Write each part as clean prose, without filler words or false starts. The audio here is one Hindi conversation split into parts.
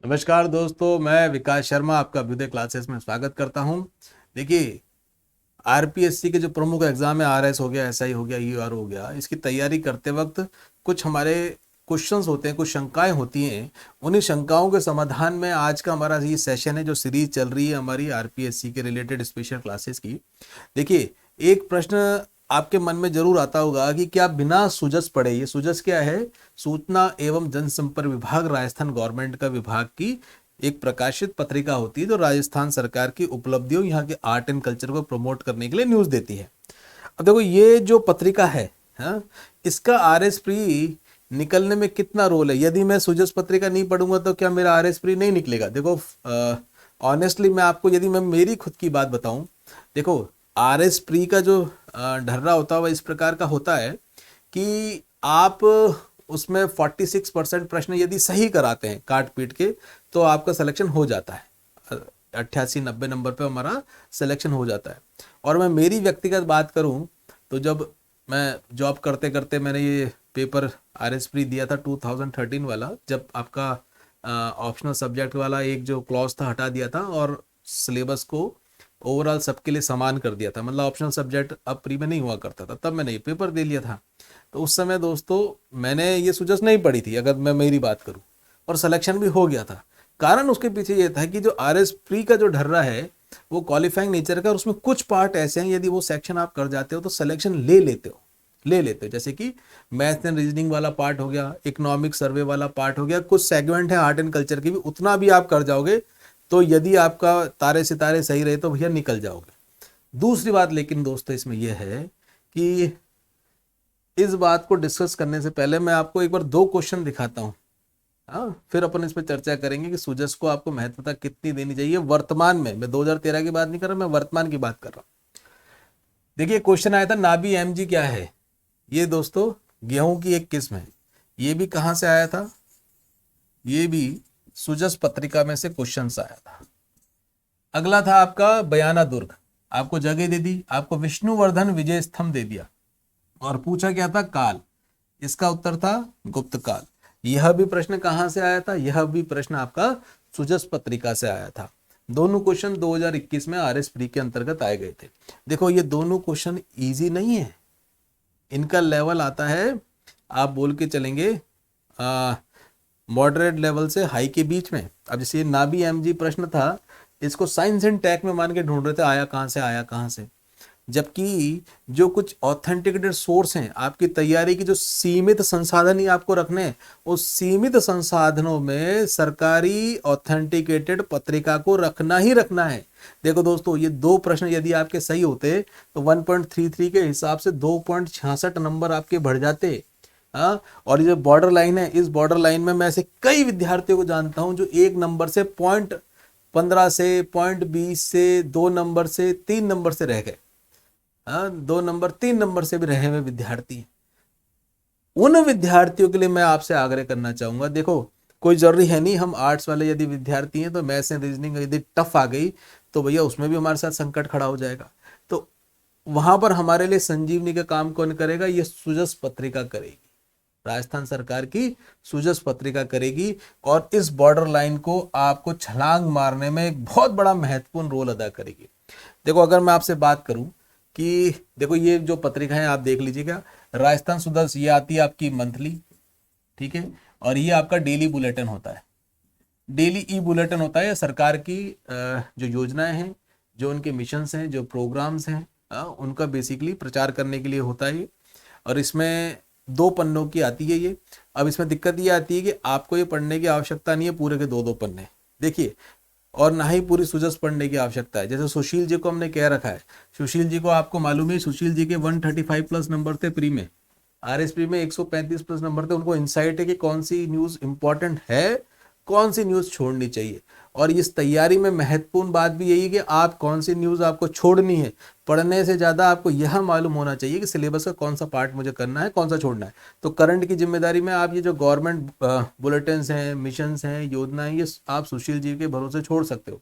नमस्कार दोस्तों, मैं विकास शर्मा आपका अभ्युदय क्लासेस में स्वागत करता हूं। देखिए, आरपीएससी के जो प्रमुख एग्जाम है, आरएस हो गया, एसआई हो गया, ईआर हो गया, इसकी तैयारी करते वक्त कुछ हमारे क्वेश्चंस होते हैं, कुछ शंकाएं होती हैं। उन्हीं शंकाओं के समाधान में आज का हमारा ये सेशन है, जो सीरीज चल रही है हमारी आरपीएससी के रिलेटेड स्पेशल क्लासेस की। देखिए, एक प्रश्न आपके मन में जरूर आता होगा कि क्या बिना सुजस पढ़े, ये सुजस क्या है? सूचना एवं जनसंपर्क विभाग, राजस्थान गवर्नमेंट का विभाग की एक प्रकाशित पत्रिका होती है, जो राजस्थान सरकार की उपलब्धियों, यहाँ के आर्ट एंड कल्चर को प्रमोट करने के लिए न्यूज देती है। अब देखो, ये जो पत्रिका है, हाँ, इसका आरएस प्री निकलने में कितना रोल है? यदि मैं सुजस पत्रिका नहीं पढ़ूंगा तो क्या मेरा आरएस प्री नहीं निकलेगा? देखो, ऑनेस्टली मैं आपको, यदि मैं मेरी खुद की बात बताऊं, देखो, आरएस प्री का जो ढर्रा होता है वह इस प्रकार का होता है कि आप उसमें 46% प्रश्न यदि सही कराते हैं काट पीट के, तो आपका सिलेक्शन हो जाता है। 88-90 नंबर पे हमारा सिलेक्शन हो जाता है। और मैं मेरी व्यक्तिगत बात करूं तो जब मैं जॉब करते करते मैंने ये पेपर आरएस प्री दिया था 2013 वाला, जब आपका ऑप्शनल सब्जेक्ट वाला एक जो क्लॉज था हटा दिया था और सिलेबस को ओवरऑल सबके लिए समान कर दिया था, मतलब ऑप्शनल सब्जेक्ट अब प्री में नहीं हुआ करता था, तब मैंने ये पेपर दे लिया था। तो उस समय दोस्तों मैंने ये सुजस नहीं पढ़ी थी, अगर मैं मेरी बात करूं, और सिलेक्शन भी हो गया था। कारण उसके पीछे ये था कि जो आरएस प्री का जो ढर्रा है वो क्वालिफाइंग नेचर का, और उसमें कुछ पार्ट ऐसे हैं, यदि वो सेक्शन आप कर जाते हो तो सिलेक्शन ले लेते हो। जैसे कि मैथ एंड रीजनिंग वाला पार्ट हो गया, इकोनॉमिक सर्वे वाला पार्ट हो गया, कुछ सेगमेंट है आर्ट एंड कल्चर की भी, उतना भी आप कर जाओगे तो यदि आपका तारे सितारे सही रहे तो भैया निकल जाओगे। दूसरी बात लेकिन दोस्तों इसमें यह है कि इस बात को डिस्कस करने से पहले मैं आपको एक बार दो क्वेश्चन दिखाता हूँ। हाँ, फिर अपन इस पर चर्चा करेंगे कि सुजस को आपको महत्वता कितनी देनी चाहिए वर्तमान में। मैं 2013 की बात नहीं कर रहा, मैं वर्तमान की बात कर रहा हूँ। देखिए, क्वेश्चन आया था नाबी एमजी क्या है। ये दोस्तों गेहूं की एक किस्म है। ये भी कहां से आया था? ये भी सुजस पत्रिका में से क्वेश्चन आया था। अगला था आपका बयाना दुर्ग, आपको जगह दे दी, आपको विष्णुवर्धन विजय स्तंभ दे दिया, और पूछा क्या था? काल। इसका उत्तर था गुप्त काल। यह भी प्रश्न कहां से आया था? यह भी प्रश्न आपका सुजस पत्रिका से आया था। दोनों क्वेश्चन 2021 में आरएस प्री के अंतर्गत आए गए थे। देखो, ये दोनों क्वेश्चन इजी नहीं है, इनका लेवल आता है, आप बोल के चलेंगे, मॉडरेट लेवल से हाई के बीच में। अब जैसे नाबी एमजी प्रश्न था, इसको साइंस एंड टेक में मान के ढूंढ रहे थे, आया कहां से, आया कहां से। जबकि जो कुछ ऑथेंटिकेटेड सोर्स हैं, आपकी तैयारी की जो सीमित संसाधन ही आपको रखने हैं, उस सीमित संसाधनों में सरकारी ऑथेंटिकेटेड पत्रिका को रखना ही रखना है। देखो दोस्तों, ये दो प्रश्न यदि आपके सही होते तो 1.33 के हिसाब से 2.66 नंबर आपके बढ़ जाते। हाँ, और ये जो बॉर्डर लाइन है, इस बॉर्डर लाइन में मैं ऐसे कई विद्यार्थियों को जानता हूं जो 1 नंबर से, 0.15 से, 0.20 से, 2 नंबर से, 3 नंबर से रह गए। हाँ, 2 नंबर, 3 नंबर से भी रहे हुए विद्यार्थी हैं। उन विद्यार्थियों के लिए मैं आपसे आग्रह करना चाहूंगा, देखो, कोई जरूरी है नहीं हम आर्ट्स वाले यदि विद्यार्थी हैं तो मैथ्स एंड रीजनिंग यदि टफ आ गई तो भैया उसमें भी हमारे साथ संकट खड़ा हो जाएगा। तो वहां पर हमारे लिए संजीवनी का काम कौन करेगा? ये सुजस पत्रिका करेगी, राजस्थान सरकार की सुजस पत्रिका करेगी, और इस बॉर्डर लाइन को आपको छलांग मारने में एक बहुत बड़ा महत्वपूर्ण रोल अदा करेगी। देखो, अगर मैं आपसे बात करूं कि देखो, ये जो पत्रिका है आप देख लीजिएगा, राजस्थान सुदर्श, ये आती है आपकी मंथली, ठीक है, और ये आपका डेली बुलेटिन होता है। डेली ई बुलेटिन होता है सरकार की जो योजनाएं हैं, जो उनके मिशंस हैं, जो प्रोग्राम्स हैं, उनका बेसिकली प्रचार करने के लिए होता है ये। और इसमें 2 पन्नों की आती है ये। अब इसमें दिक्कत ये आती है कि आपको ये पढ़ने की आवश्यकता नहीं है पूरे के 2-2 पन्ने, देखिए, और ना ही पूरी सुजस पढ़ने की आवश्यकता है। जैसे सुशील जी को हमने कह रखा है, सुशील जी को आपको मालूम है, सुशील जी के 135 प्लस नंबर थे प्री में, आरएस प्री में 135 प्लस नंबर थे। उनको इंसाइट है कि कौन सी न्यूज इंपॉर्टेंट है, कौन सी न्यूज छोड़नी चाहिए। और इस तैयारी में महत्वपूर्ण बात भी यही है कि आप कौन सी न्यूज आपको छोड़नी है। पढ़ने से ज्यादा आपको यह मालूम होना चाहिए कि सिलेबस का कौन सा पार्ट मुझे करना है, कौन सा छोड़ना है। तो करंट की जिम्मेदारी में आप ये जो गवर्नमेंट बुलेटिन हैं, मिशंस हैं, योजनाएं, ये आप सुशील जी के भरोसे छोड़ सकते हो।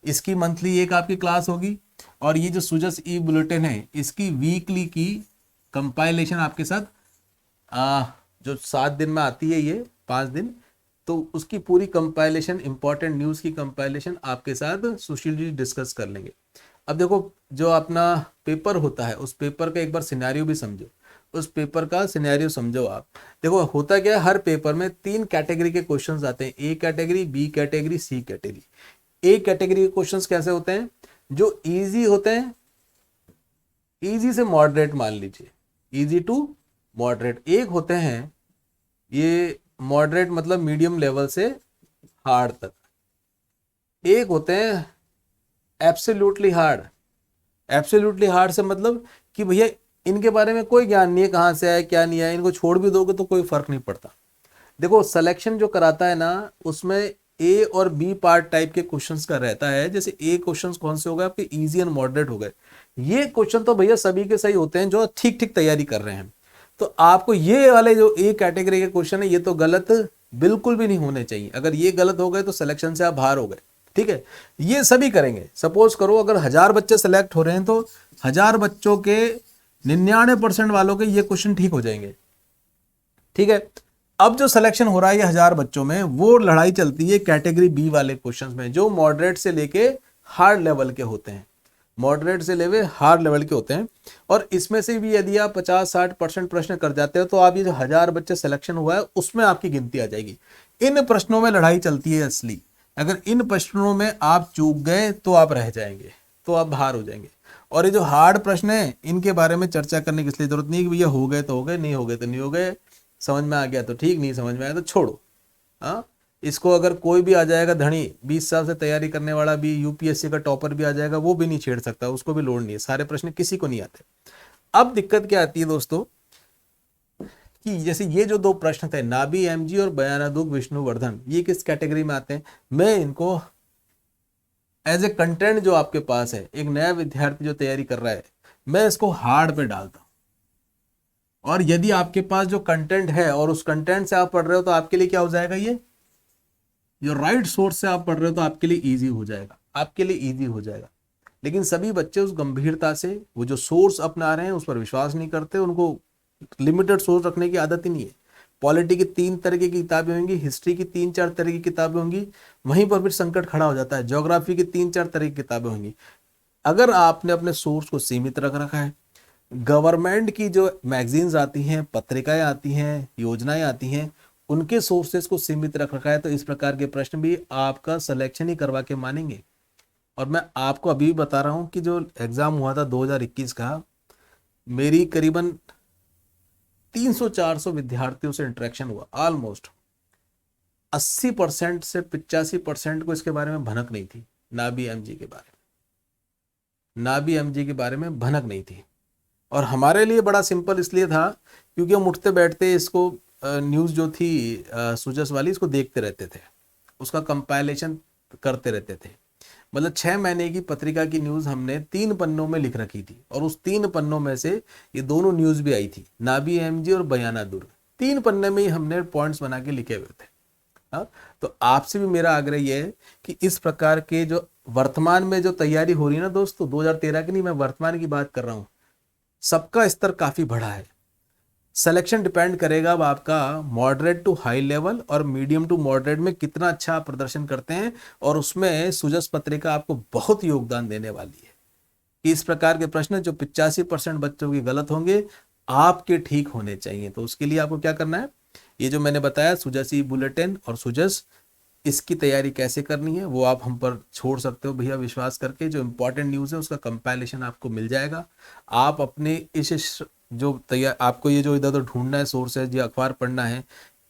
इसकी मंथली एक आपकी क्लास होगी, और ये जो सुजस ई बुलेटिन है इसकी वीकली की कंपाइलेशन आपके साथ जो 7 दिन में आती है, ये 5 दिन, तो उसकी पूरी कंपाइलेशन, इंपॉर्टेंट न्यूज़ की कंपाइलेशन आपके साथ सुशील जी डिस्कस कर लेंगे। अब देखो, जो अपना पेपर होता है उस पेपर का एक बार सिनेरियो भी समझो, उस पेपर का सिनेरियो समझो आप। देखो होता क्या है, हर पेपर में 3 कैटेगरी के क्वेश्चंस आते हैं, A category, B category, C category. A category के क्वेश्चंस कैसे होते हैं, जो इजी होते हैं, इजी से मॉडरेट मान लीजिए, इजी टू मॉडरेट। एक होते हैं ये मॉडरेट मतलब मीडियम लेवल से हार्ड तक। एक होते हैं एब्सोल्युटली हार्ड। एब्सोल्युटली हार्ड से मतलब कि भैया इनके बारे में कोई ज्ञान नहीं है, कहाँ से आए क्या नहीं आए, इनको छोड़ भी दोगे तो कोई फर्क नहीं पड़ता। देखो सिलेक्शन जो कराता है ना, उसमें ए और बी पार्ट टाइप के क्वेश्चंस का रहता है। जैसे ए क्वेश्चंस कौन से हो गए आपके, इजी एंड मॉडरेट हो गए। ये क्वेश्चन तो भैया सभी के सही होते हैं जो ठीक ठीक तैयारी कर रहे हैं। तो आपको ये वाले जो ए कैटेगरी के क्वेश्चन है ये तो गलत बिल्कुल भी नहीं होने चाहिए। अगर ये गलत हो गए तो सिलेक्शन से आप बाहर हो गए। ठीक है, ये सभी करेंगे। सपोज करो अगर 1000 बच्चे सेलेक्ट हो रहे हैं तो 1000 बच्चों के 99% वालों के ये क्वेश्चन ठीक हो जाएंगे। ठीक है, अब जो सिलेक्शन हो रहा है ये 1000 बच्चों में, वो लड़ाई चलती है कैटेगरी बी वाले क्वेश्चंस में, जो मॉडरेट से लेके हार्ड लेवल के होते हैं। मॉडरेट से लेवे हार्ड लेवल के होते हैं। और इसमें से भी यदि आप 50-60% प्रश्न कर जाते हो तो आप ये जो 1000 बच्चे सिलेक्शन हुआ है उसमें आपकी गिनती आ जाएगी। इन प्रश्नों में लड़ाई चलती है असली। अगर इन प्रश्नों में आप चूक गए तो आप रह जाएंगे, तो आप बाहर हो जाएंगे। और ये जो हार्ड प्रश्न है इनके बारे में चर्चा करने की इसलिए जरूरत नहीं कि भैया हो गए तो हो गए, नहीं हो गए तो नहीं हो गए, समझ में आ गया तो ठीक, नहीं समझ में आया तो छोड़ो। हाँ, इसको अगर कोई भी आ जाएगा धनी 20 साल से तैयारी करने वाला भी, यूपीएससी का टॉपर भी आ जाएगा, वो भी नहीं छेड़ सकता, उसको भी लोड नहीं है। सारे प्रश्न किसी को नहीं आते। अब दिक्कत क्या आती है दोस्तों, कि जैसे ये जो 2 प्रश्न थे, नाबी एमजी और बयानादुग विष्णुवर्धन, ये किस कैटेगरी में आते हैं। मैं इनको एज ए कंटेंट जो आपके पास है, एक नया विद्यार्थी जो तैयारी कर रहा है, मैं इसको हार्ड पे डालता हूं। और यदि आपके पास जो कंटेंट है और उस कंटेंट से आप पढ़ रहे हो तो आपके लिए क्या हो जाएगा, ये जो राइट सोर्स से आप पढ़ रहे हो तो आपके लिए इजी हो जाएगा, आपके लिए इजी हो जाएगा। लेकिन सभी बच्चे उस गंभीरता से वो जो सोर्स अपना रहे हैं उस पर विश्वास नहीं करते। उनको लिमिटेड सोर्स रखने की आदत ही नहीं है। पॉलिटी की 3 तरह की किताबें होंगी, हिस्ट्री की 3-4 तरह की किताबें होंगी, वहीं पर फिर संकट खड़ा हो जाता है। ज्योग्राफी की 3-4 तरह की किताबें होंगी। अगर आपने अपने सोर्स को सीमित रख रखा है, गवर्नमेंट की जो मैगजीन्स आती हैं, पत्रिकाएं आती हैं, योजनाएं आती हैं, उनके सोर्सेस को सीमित रख रखा है, तो इस प्रकार के प्रश्न भी आपका सिलेक्शन ही करवा के मानेंगे। और मैं आपको अभी भी बता रहा हूं कि जो एग्जाम हुआ था 2021 का, मेरी करीबन 300-400 विद्यार्थियों से इंटरेक्शन हुआ। ऑलमोस्ट 80% से 85% को इसके बारे में भनक नहीं थी, नाबी एमजी के बारे में, नाबी एमजी के बारे में भनक नहीं थी। और हमारे लिए बड़ा सिंपल इसलिए था क्योंकि हम उठते बैठते इसको न्यूज़ जो थी सुजस वाली, इसको देखते रहते थे, उसका कंपाइलेशन करते रहते थे। मतलब 6 महीने की पत्रिका की न्यूज़ हमने 3 पन्नों में लिख रखी थी, और उस 3 पन्नों में से ये दोनों न्यूज़ भी आई थी, नाबी एमजी और बयाना दुर्ग। 3 पन्ने में ही हमने पॉइंट्स बना के लिखे हुए थे। हाँ, तो आपसे भी मेरा आग्रह ये है कि इस प्रकार के जो वर्तमान में जो तैयारी हो रही है ना दोस्तों, 2013 की नहीं, मैं वर्तमान की बात कर रहा हूँ, सबका स्तर काफी बढ़ा है। सिलेक्शन डिपेंड करेगा अब आपका मॉडरेट टू हाई लेवल और मीडियम टू मॉडरेट में कितना अच्छा आप प्रदर्शन करते हैं, और उसमें सुजस पत्रिका आपको बहुत योगदान देने वाली है। कि इस प्रकार के प्रश्न जो 85% बच्चों के गलत होंगे, आपके ठीक होने चाहिए। तो उसके लिए आपको क्या करना है, ये जो मैंने बताया सुजस ई बुलेटिन और सुजस, इसकी तैयारी कैसे करनी है वो आप हम पर छोड़ सकते हो भैया, विश्वास करके। जो इंपॉर्टेंट न्यूज़ है उसका कंपाइलेशन आपको मिल जाएगा। आप अपने इस जो तैयार, आपको ये जो इधर उधर ढूंढना है सोर्सेज या अखबार पढ़ना है,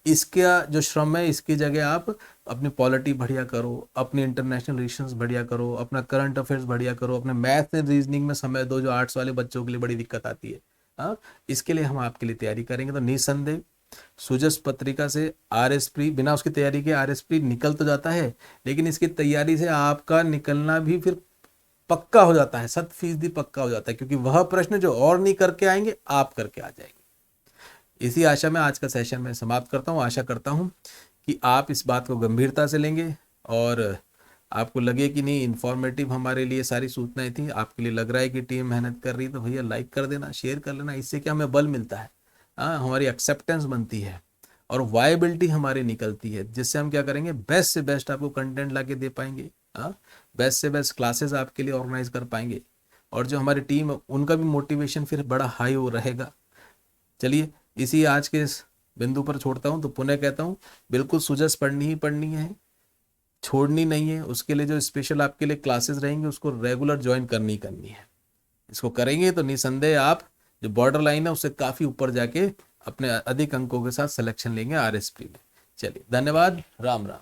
इसका जो श्रम है इसकी जगह आप अपनी पॉलिटी बढ़िया करो, अपनी इंटरनेशनल रिलेशंस बढ़िया करो, अपना करंट अफेयर्स बढ़िया करो, अपने मैथ एंड रीजनिंग में समय दो, जो आर्ट्स वाले बच्चों के लिए बड़ी दिक्कत आती है। हाँ, इसके लिए हम आपके लिए तैयारी करेंगे। तो निसंदेह सुजस पत्रिका से आरएसपी, बिना उसकी तैयारी के आरएसपी निकल तो जाता है, लेकिन इसकी तैयारी से आपका निकलना भी फिर पक्का हो जाता है, 100% पक्का हो जाता है, क्योंकि वह प्रश्न जो और नहीं करके आएंगे आप करके आ जाएंगे। इसी आशा में आज का सेशन मैं समाप्त करता हूँ। आशा करता हूँ कि आप इस बात को गंभीरता से लेंगे और आपको लगे कि नहीं इन्फॉर्मेटिव हमारे लिए सारी सूचनाएं थी, आपके लिए लग रहा है कि टीम मेहनत कर रही है, तो भैया लाइक कर देना, शेयर कर लेना। इससे क्या हमें बल मिलता है, हाँ, हमारी एक्सेप्टेंस बनती है। और वायबिलिटी हमारी निकलती है, जिससे हम क्या करेंगे, बेस्ट से बेस्ट आपको कंटेंट ला के दे पाएंगे। हाँ, बेस्ट से बेस्ट क्लासेस आपके लिए ऑर्गेनाइज कर पाएंगे, और जो हमारी टीम है उनका भी मोटिवेशन फिर बड़ा हाई हो रहेगा। चलिए, इसी आज के इस बिंदु पर छोड़ता हूँ। तो पुनः कहता हूँ, बिल्कुल सुजस पढ़नी ही पढ़नी है, छोड़नी नहीं है। उसके लिए जो स्पेशल आपके लिए क्लासेस रहेंगे उसको रेगुलर ज्वाइन करनी ही करनी है। इसको करेंगे तो निसंदेह आप जो बॉर्डर लाइन है उससे काफ़ी ऊपर जाके अपने अधिक अंकों के साथ सिलेक्शन लेंगे आरएसपी में। चलिए, धन्यवाद, राम राम।